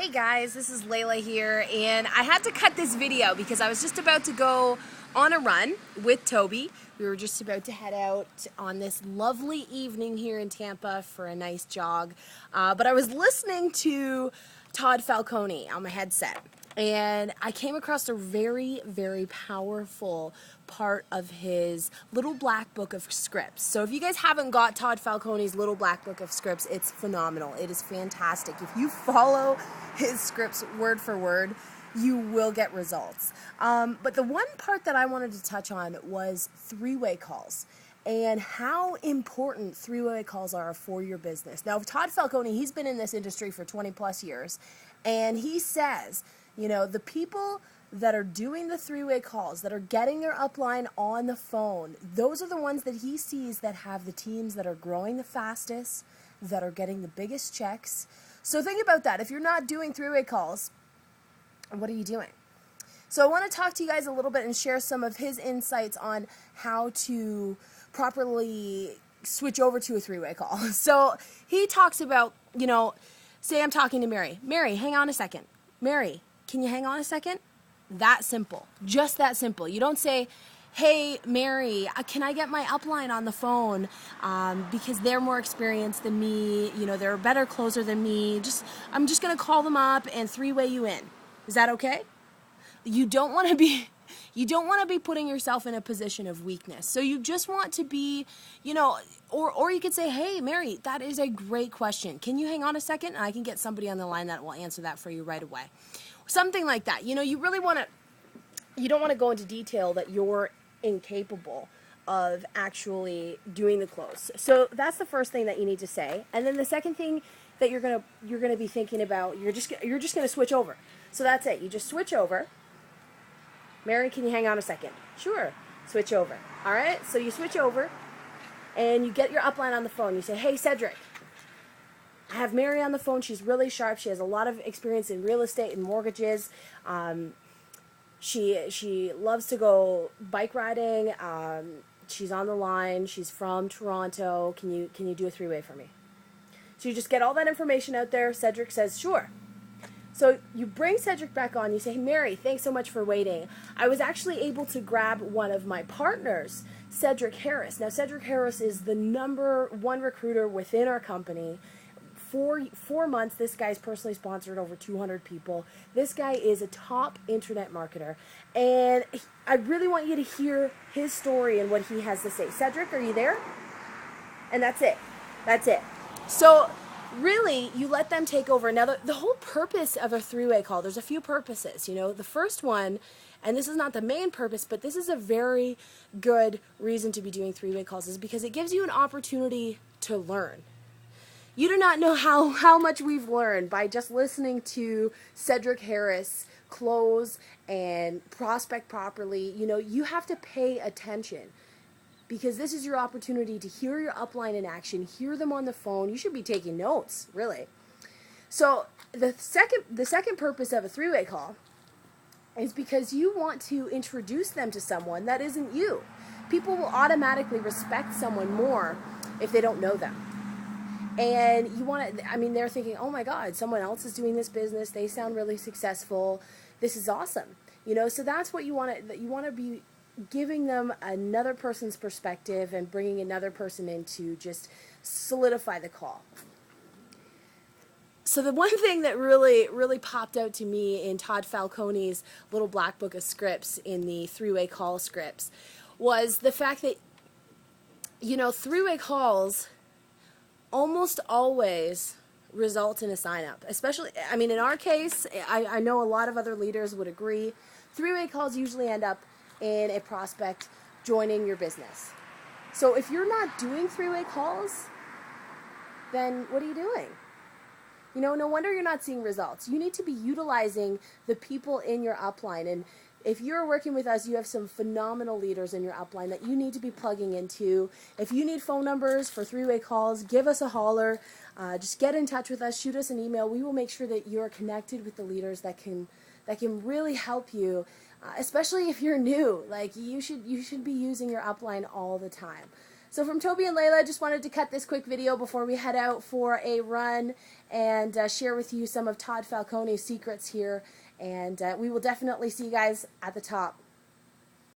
Hey guys, this is Layla here, and I had to cut this video because I was just about to go on a run with Toby. We were just about to head out on this lovely evening here in Tampa for a nice jog, but I was listening to Todd Falcone on my headset, and I came across a very, very powerful part of his Little Black Book of Scripts. So if you guys haven't got Todd Falcone's Little Black Book of Scripts, it's phenomenal. It is fantastic. If you follow his scripts word for word, you will get results. But the one part that I wanted to touch on was three-way calls and how important three-way calls are for your business. Now, Todd Falcone, he's been in this industry for 20 plus years, and he says, you know, the people that are doing the three-way calls, that are getting their upline on the phone, those are the ones that he sees that have the teams that are growing the fastest, that are getting the biggest checks. So think about that. If you're not doing three-way calls, what are you doing? So I want to talk to you guys a little bit and share some of his insights on how to properly switch over to a three-way call. So he talks about, you know, say I'm talking to Mary. Mary, hang on a second. Mary, can you hang on a second? That simple. Just that simple. You don't say, hey, Mary, can I get my upline on the phone because they're more experienced than me, you know, they're a better closer than me. I'm just going to call them up and three-way you in. Is that okay? You don't want to be putting yourself in a position of weakness. So you just want to be, you know, or you could say, hey, Mary, that is a great question. Can you hang on a second? And I can get somebody on the line that will answer that for you right away. Something like that. You know, you don't want to go into detail that you're incapable of actually doing the close. So that's the first thing that you need to say. And then the second thing that you're gonna be thinking about, you're just gonna switch over. So that's it. You just switch over. Mary, can you hang on a second? Sure. Switch over. All right. So you switch over, and you get your upline on the phone. You say, hey, Cedric, I have Mary on the phone. She's really sharp. She has a lot of experience in real estate and mortgages. She loves to go bike riding. She's on the line. She's from Toronto. Can you do a three-way for me? So you just get all that information out there. Cedric says, sure. So you bring Cedric back on. You say, hey, Mary, thanks so much for waiting. I was actually able to grab one of my partners, Cedric Harris. Now, Cedric Harris is the #1 recruiter within our company. For 4 months, this guy's personally sponsored over 200 people. This guy is a top internet marketer. And I really want you to hear his story and what he has to say. Cedric, are you there? And that's it. That's it. So really, you let them take over. Now, the whole purpose of a three-way call, there's a few purposes. You know, the first one, and this is not the main purpose, but this is a very good reason to be doing three-way calls, is because it gives you an opportunity to learn. You do not know how much we've learned by just listening to Cedric Harris close and prospect properly. You know, you have to pay attention because this is your opportunity to hear your upline in action, hear them on the phone. You should be taking notes, really. So the second purpose of a three-way call is because you want to introduce them to someone that isn't you. People will automatically respect someone more if they don't know them. And you want to, I mean, they're thinking, oh my God, someone else is doing this business. They sound really successful. This is awesome. You know, so that's what you want to be giving them another person's perspective and bringing another person in to just solidify the call. So the one thing that really, really popped out to me in Todd Falcone's Little Black Book of Scripts in the three-way call scripts was the fact that, you know, three-way calls almost always result in a sign-up. Especially, I mean, in our case, I know a lot of other leaders would agree, three-way calls usually end up in a prospect joining your business. So if you're not doing three-way calls, then what are you doing? You know, no wonder you're not seeing results. You need to be utilizing the people in your upline. And if you're working with us, you have some phenomenal leaders in your upline that you need to be plugging into. If you need phone numbers for three-way calls, give us a holler. Just get in touch with us. Shoot us an email. We will make sure that you're connected with the leaders that can really help you, especially if you're new. Like you should be using your upline all the time. So from Toby and Layla, I just wanted to cut this quick video before we head out for a run and share with you some of Todd Falcone's secrets here. And we will definitely see you guys at the top.